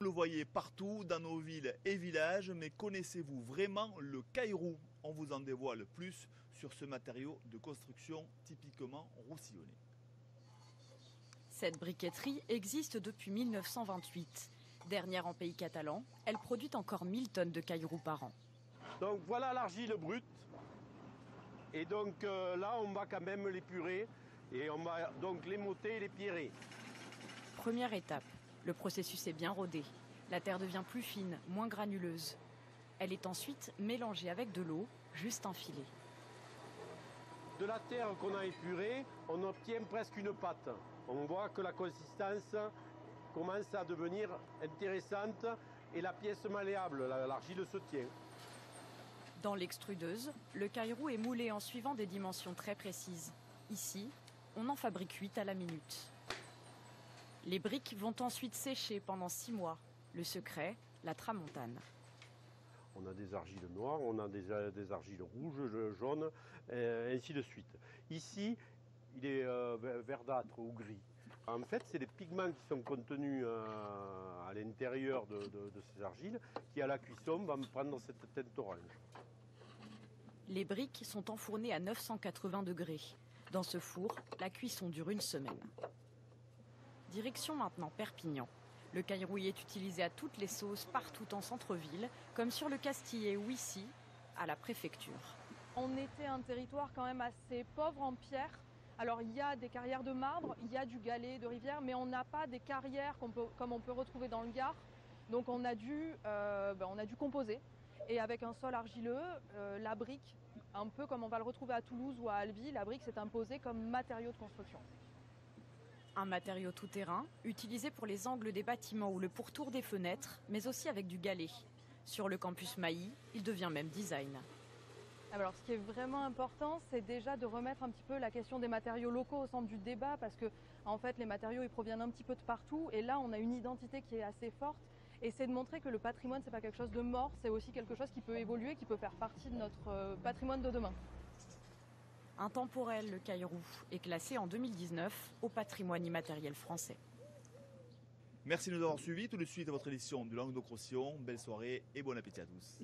le voyez partout dans nos villes et villages, mais connaissez-vous vraiment le caillou? On vous en dévoile plus sur ce matériau de construction typiquement roussillonné. Cette briqueterie existe depuis 1928. Dernière en pays catalan, elle produit encore 1000 tonnes de cailloux par an. Donc voilà l'argile brute. Et donc là, on va quand même l'épurer et on va donc l'émauter et l'épierrer. Première étape, le processus est bien rodé. La terre devient plus fine, moins granuleuse. Elle est ensuite mélangée avec de l'eau, juste un filet. De la terre qu'on a épurée, on obtient presque une pâte. On voit que la consistance commence à devenir intéressante et la pièce malléable, l'argile se tient. Dans l'extrudeuse, le caillou est moulé en suivant des dimensions très précises. Ici, on en fabrique 8 à la minute. Les briques vont ensuite sécher pendant 6 mois. Le secret, la tramontane. On a des argiles noires, on a des argiles rouges, jaunes, ainsi de suite. Ici, il est verdâtre ou gris. En fait, c'est les pigments qui sont contenus à l'intérieur de ces argiles qui, à la cuisson, vont prendre cette teinte orange. Les briques sont enfournées à 980 degrés. Dans ce four, la cuisson dure une semaine. Direction maintenant Perpignan. Le caillou est utilisé à toutes les sauces partout en centre-ville, comme sur le Castillet ou ici, à la préfecture. On était un territoire quand même assez pauvre en pierre. Alors il y a des carrières de marbre, il y a du galets de rivière, mais on n'a pas des carrières comme on peut retrouver dans le Gard. Donc on a dû composer. Et avec un sol argileux, la brique, un peu comme on va le retrouver à Toulouse ou à Albi, la brique s'est imposée comme matériau de construction. Un matériau tout-terrain, utilisé pour les angles des bâtiments ou le pourtour des fenêtres, mais aussi avec du galet. Sur le campus Mailly, il devient même design. Alors ce qui est vraiment important, c'est déjà de remettre un petit peu la question des matériaux locaux au centre du débat, parce que en fait les matériaux ils proviennent un petit peu de partout, et là on a une identité qui est assez forte, et c'est de montrer que le patrimoine c'est pas quelque chose de mort, c'est aussi quelque chose qui peut évoluer, qui peut faire partie de notre patrimoine de demain. Intemporel, le caillou est classé en 2019 au patrimoine immatériel français. Merci de nous avoir suivis. Tout de suite à votre édition du Languedoc-Roussillon. Belle soirée et bon appétit à tous.